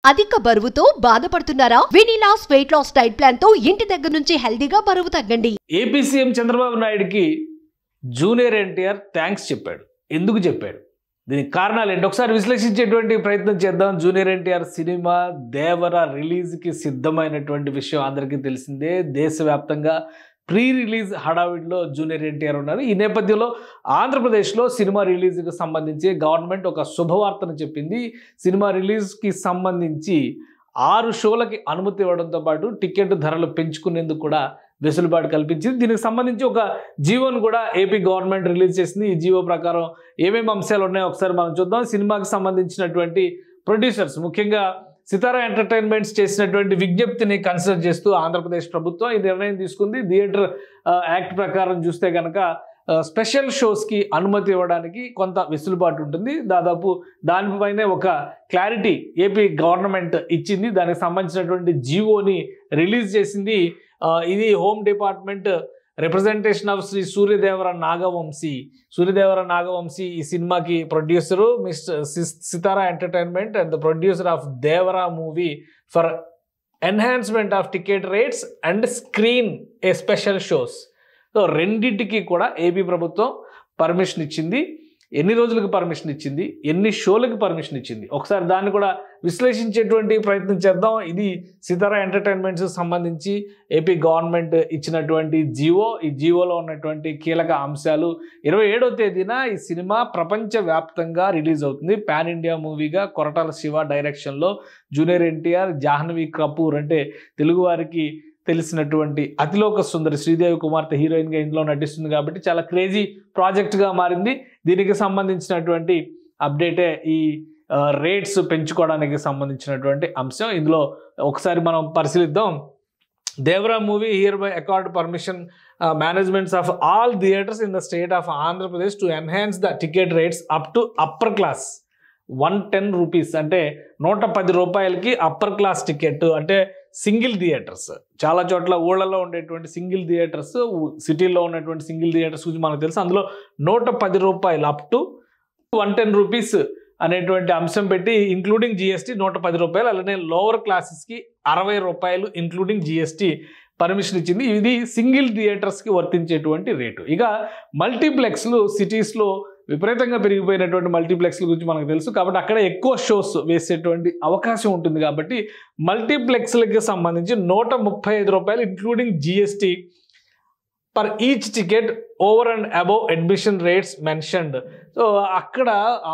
అధిక బరువుతో బాధపడుతున్నారా? వినీలాస్ వెయిట్ లాస్ డైట్ ప్లాన్ తో ఇంటి దగ్గర నుంచి హెల్దీగా బరువు తగ్గండి. ఏపీ సీఎం చంద్రబాబు నాయుడుకి జూనియర్ ఎన్టీఆర్ థ్యాంక్స్ చెప్పాడు. ఎందుకు చెప్పాడు? దీనికి కారణాలు ఏంటి ఒకసారి విశ్లేషించేటువంటి ప్రయత్నం చేద్దాం. జూనియర్ ఎన్టీఆర్ సినిమా దేవర రిలీజ్కి సిద్ధమైనటువంటి విషయం అందరికీ తెలిసిందే. దేశవ్యాప్తంగా ప్రీ రిలీజ్ హడావిడిలో జూనియర్ ఎన్టీఆర్ ఉన్నారు. ఈ నేపథ్యంలో ఆంధ్రప్రదేశ్లో సినిమా రిలీజ్కి సంబంధించి గవర్నమెంట్ ఒక శుభవార్తను చెప్పింది. సినిమా రిలీజ్కి సంబంధించి 6 షోలకి అనుమతి ఇవ్వడంతో పాటు టికెట్ ధరలు పెంచుకునేందుకు కూడా వెసులుబాటు కల్పించింది. దీనికి సంబంధించి ఒక జీవోను కూడా ఏపీ గవర్నమెంట్ రిలీజ్ చేసింది. ఈ జీవో ప్రకారం ఏమేమి అంశాలు ఉన్నాయో ఒకసారి మనం చూద్దాం. సినిమాకి సంబంధించినటువంటి ప్రొడ్యూసర్స్, ముఖ్యంగా సితారా ఎంటర్టైన్మెంట్స్ చేసినటువంటి విజ్ఞప్తిని కన్సిడర్ చేస్తూ ఆంధ్రప్రదేశ్ ప్రభుత్వం ఈ నిర్ణయం తీసుకుంది. థియేటర్ యాక్ట్ ప్రకారం చూస్తే కనుక స్పెషల్ షోస్కి అనుమతి ఇవ్వడానికి కొంత వెసులుబాటు ఉంటుంది. దాదాపు దానిపైనే ఒక క్లారిటీ ఏపీ గవర్నమెంట్ ఇచ్చింది. దానికి సంబంధించినటువంటి జీవోని రిలీజ్ చేసింది. ఇది home department representation of Shri Suryadevara Nagavamsi ఈ సినిమాకి producer, mister Sithara entertainment and the producer of Devara movie for enhancement of ticket rates and screen a special shows. So రెండింటికి కూడా ఏపీ ప్రభుత్వం పర్మిషన్ ఇచ్చింది. ఎన్ని రోజులకు పర్మిషన్ ఇచ్చింది, ఎన్ని షోలకు పర్మిషన్ ఇచ్చింది, ఒకసారి దాన్ని కూడా విశ్లేషించేటువంటి ప్రయత్నం చేద్దాం. ఇది సితారా ఎంటర్టైన్మెంట్స్ సంబంధించి ఏపీ గవర్నమెంట్ ఇచ్చినటువంటి జీవో. ఈ జీవోలో ఉన్నటువంటి కీలక అంశాలు 27వ తేదీన ఈ సినిమా ప్రపంచవ్యాప్తంగా రిలీజ్ అవుతుంది. పాన్ ఇండియా మూవీగా కొరటాల శివ డైరెక్షన్లో జూనియర్ ఎన్టీఆర్, జాహ్నవి కపూర్ అంటే తెలుగువారికి తెలిసినటువంటి అతిలోక సుందరి శ్రీదేవి కుమార్తె హీరోయిన్గా ఇందులో నటిస్తుంది కాబట్టి చాలా క్రేజీ ప్రాజెక్ట్గా మారింది. దీనికి సంబంధించినటువంటి అప్డేటే ఈ రేట్స్ పెంచుకోవడానికి సంబంధించినటువంటి అంశం. ఇందులో ఒకసారి మనం పరిశీలిద్దాం. Devara movie here by accord permission managements of all theatres in the state of Andhra Pradesh to enhance the ticket rates up to upper class 110 rupees అంటే 110 రూపాయలకి అప్పర్ క్లాస్ టికెట్ అంటే సింగిల్ థియేటర్స్. చాలా చోట్ల ఊళ్ళలో ఉండేటువంటి సింగిల్ థియేటర్స్, సిటీలో ఉన్నటువంటి సింగిల్ థియేటర్స్ గురించి మనకు తెలుసు. అందులో 110 రూపాయలు అప్ టు 110 రూపీస్ అనేటువంటి అంశం పెట్టి ఇంక్లూడింగ్ జిఎస్టీ 110 రూపాయలు. అలానే లోవర్ క్లాసెస్కి 60 రూపాయలు ఇంక్లూడింగ్ జిఎస్టీ పర్మిషన్ ఇచ్చింది. ఇది సింగిల్ థియేటర్స్కి వర్తించేటువంటి రేటు. ఇక మల్టీప్లెక్స్లు సిటీస్లో విపరీతంగా పెరిగిపోయినటువంటి మల్టీప్లెక్స్ల గురించి మనకు తెలుసు కాబట్టి అక్కడ ఎక్కువ షోస్ వేసేటువంటి అవకాశం ఉంటుంది. కాబట్టి మల్టీప్లెక్స్లకి సంబంధించి 135 రూపాయలు including GST per each ticket over and above admission rates mentioned. So అక్కడ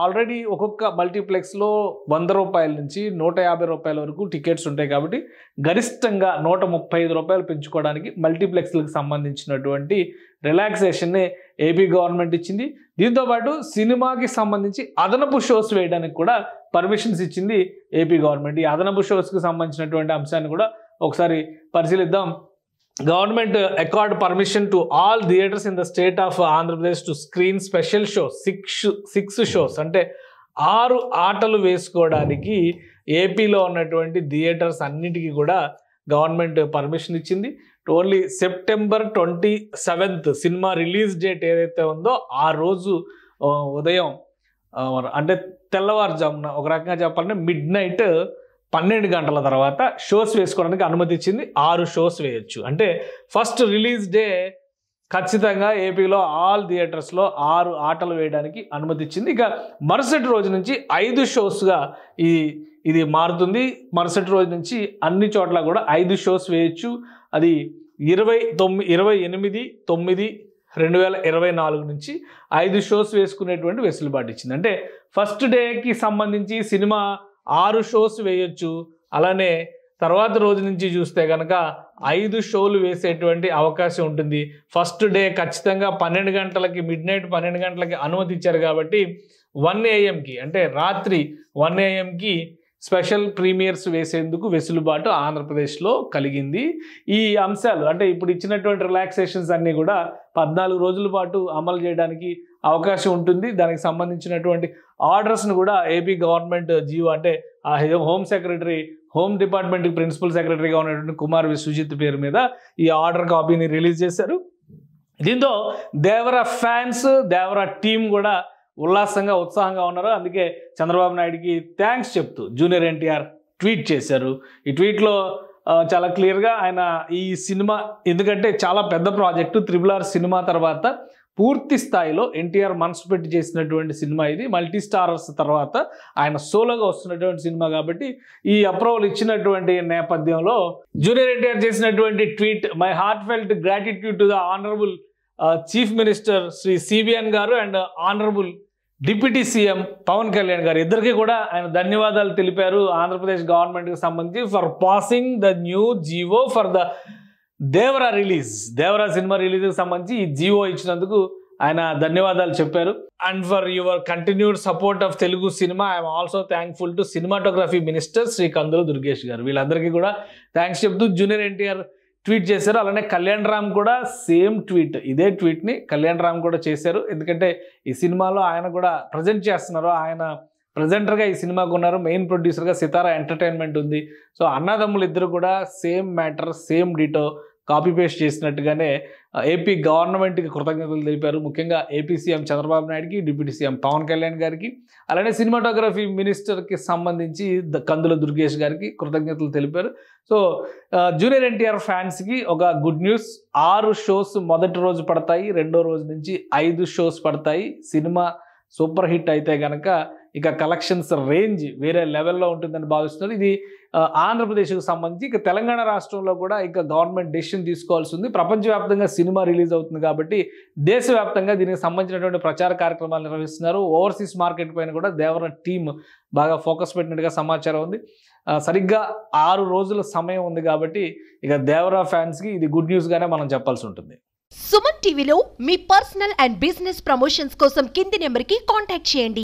ఆల్రెడీ ఒక్కొక్క మల్టీప్లెక్స్లో 100 రూపాయల నుంచి 150 రూపాయల వరకు టికెట్స్ ఉంటాయి కాబట్టి గరిష్టంగా 135 రూపాయలు పెంచుకోవడానికి మల్టీప్లెక్స్లకు సంబంధించినటువంటి రిలాక్సేషన్ని ఏపీ గవర్నమెంట్ ఇచ్చింది. దీంతోపాటు సినిమాకి సంబంధించి అదనపు షోస్ వేయడానికి కూడా పర్మిషన్స్ ఇచ్చింది ఏపీ గవర్నమెంట్. ఈ అదనపు షోస్కి సంబంధించినటువంటి అంశాన్ని కూడా ఒకసారి పరిశీలిద్దాం. Government accord permission to all theatres in the state of Andhra Pradesh to screen special shows 6 shows అంటే 6 ఆటలు వేసుకోవడానికి ఏపీలో ఉన్నటువంటి థియేటర్స్ అన్నిటికీ కూడా గవర్నమెంట్ పర్మిషన్ ఇచ్చింది. Only September 27th cinema release date ఏదైతే ఉందో ఆ రోజు ఉదయం అంటే తెల్లవారుజామున ఒక రకంగా చెప్పాలంటే మిడ్ నైట్ 12 గంటల తర్వాత షోస్ వేసుకోవడానికి అనుమతి ఇచ్చింది. 6 షోస్ వేయొచ్చు. అంటే ఫస్ట్ రిలీజ్ డే ఖచ్చితంగా ఏపీలో ఆల్ థియేటర్స్లో 6 ఆటలు వేయడానికి అనుమతి ఇచ్చింది. ఇక మరుసటి రోజు నుంచి 5 షోస్గా ఇది మారుతుంది. మరుసటి రోజు నుంచి అన్ని చోట్ల కూడా 5 షోస్ వేయచ్చు. అది 28/9/2024 నుంచి 5 షోస్ వేసుకునేటువంటి వెసులుబాటు ఇచ్చింది. అంటే ఫస్ట్ డేకి సంబంధించి సినిమా 6 షోస్ వేయొచ్చు. అలానే తర్వాత రోజు నుంచి చూస్తే కనుక 5 షోలు వేసేటువంటి అవకాశం ఉంటుంది. ఫస్ట్ డే ఖచ్చితంగా 12 గంటలకి మిడ్ నైట్ 12 గంటలకి అనుమతి ఇచ్చారు కాబట్టి 1 AM అంటే రాత్రి 1 AM స్పెషల్ ప్రీమియర్స్ వేసేందుకు వెసులుబాటు ఆంధ్రప్రదేశ్లో కలిగింది. ఈ అంశాలు అంటే ఇప్పుడు ఇచ్చినటువంటి రిలాక్సేషన్స్ అన్నీ కూడా 14 రోజుల పాటు అమలు చేయడానికి అవకాశం ఉంటుంది. దానికి సంబంధించినటువంటి ఆర్డర్స్ను కూడా ఏపీ గవర్నమెంట్ జీవో అంటే హోమ్ డిపార్ట్మెంట్కి ప్రిన్సిపల్ సెక్రటరీగా ఉన్నటువంటి కుమార్ విశ్వజిత్ పేరు మీద ఈ ఆర్డర్ కాపీని రిలీజ్ చేశారు. దీంతో దేవరా ఫ్యాన్స్, దేవరా టీం కూడా ఉల్లాసంగా ఉత్సాహంగా ఉన్నారు. అందుకే చంద్రబాబు నాయుడుకి థ్యాంక్స్ చెప్తూ జూనియర్ ఎన్టీఆర్ ట్వీట్ చేశారు. ఈ ట్వీట్లో చాలా క్లియర్గా ఆయన ఈ సినిమా, ఎందుకంటే చాలా పెద్ద ప్రాజెక్టు, RRR సినిమా తర్వాత పూర్తి స్థాయిలో ఎన్టీఆర్ మనసు పెట్టి చేసినటువంటి సినిమా ఇది. మల్టీ స్టారర్స్ తర్వాత ఆయన సోలోగా వస్తున్నటువంటి సినిమా కాబట్టి ఈ అప్రూవల్ ఇచ్చినటువంటి నేపథ్యంలో జూనియర్ ఎన్టీఆర్ చేసినటువంటి tweet, my heart felt gratitude to the honourable chief minister Shri CBN గారు and honourable deputy CM Pawan Kalyan గారు, ఇద్దరికి కూడా ఆయన ధన్యవాదాలు తెలిపారు ఆంధ్రప్రదేశ్ గవర్నమెంట్కి సంబంధించి for passing the new GO for the Devara release. Devara cinema రిలీజ్కి సంబంధించి ఈ జివో ఇచ్చినందుకు ఆయన ధన్యవాదాలు చెప్పారు. And for your continued support of Telugu cinema I'm also thankful to cinematography minister Shri కందుల దుర్గేష్ గారు. వీళ్ళందరికీ కూడా థ్యాంక్స్ చెప్తూ జూనియర్ ఎన్టీఆర్ ట్వీట్ చేశారు. అలానే కళ్యాణ్ రామ్ కూడా సేమ్ ట్వీట్, ఇదే ట్వీట్ని కళ్యాణ్ రామ్ కూడా చేశారు. ఎందుకంటే ఈ సినిమాలో ఆయన కూడా ప్రజెంట్ చేస్తున్నారు, ఆయన ప్రజెంటర్గా ఈ సినిమాకు ఉన్నారు, మెయిన్ ప్రొడ్యూసర్గా సితారా ఎంటర్టైన్మెంట్ ఉంది. సో అన్నదమ్ములు ఇద్దరు కూడా same matter, same ditto copy paste చేసినట్టుగానే ఏపీ గవర్నమెంట్కి కృతజ్ఞతలు తెలిపారు. ముఖ్యంగా ఏపీ సీఎం చంద్రబాబు నాయుడుకి, డిప్యూటీ సీఎం పవన్ కళ్యాణ్ గారికి, అలానే సినిమాటోగ్రఫీ మినిస్టర్కి సంబంధించి కందుల దుర్గేష్ గారికి కృతజ్ఞతలు తెలిపారు. సో జూనియర్ ఎన్టీఆర్ ఫ్యాన్స్కి ఒక గుడ్ న్యూస్, 6 షోస్ మొదటి రోజు పడతాయి, రెండో రోజు నుంచి 5 షోస్ పడతాయి. సినిమా సూపర్ హిట్ అయితే కనుక ఇక కలెక్షన్స్ రేంజ్ వేరే లెవెల్లో ఉంటుందని భావిస్తున్నారు. ఇది ఆంధ్రప్రదేశ్కి సంబంధించి. ఇక తెలంగాణ రాష్ట్రంలో కూడా ఇక గవర్నమెంట్ డెసిషన్ తీసుకోవాల్సి ఉంది. ప్రపంచవ్యాప్తంగా సినిమా రిలీజ్ అవుతుంది కాబట్టి దేశవ్యాప్తంగా దీనికి సంబంధించినటువంటి ప్రచార కార్యక్రమాలు నిర్వహిస్తున్నారు. ఓవర్సీస్ మార్కెట్ పైన కూడా దేవర టీం బాగా ఫోకస్ పెట్టినట్టుగా సమాచారం ఉంది. సరిగ్గా 6 రోజుల సమయం ఉంది కాబట్టి ఇక దేవరా ఫ్యాన్స్కి ఇది గుడ్ న్యూస్గానే మనం చెప్పాల్సి ఉంటుంది. సుమన్ టీవీలో మీ పర్సనల్ అండ్ బిజినెస్ ప్రమోషన్స్ కోసం కింది నెంబర్కి కాంటాక్ట్ చేయండి.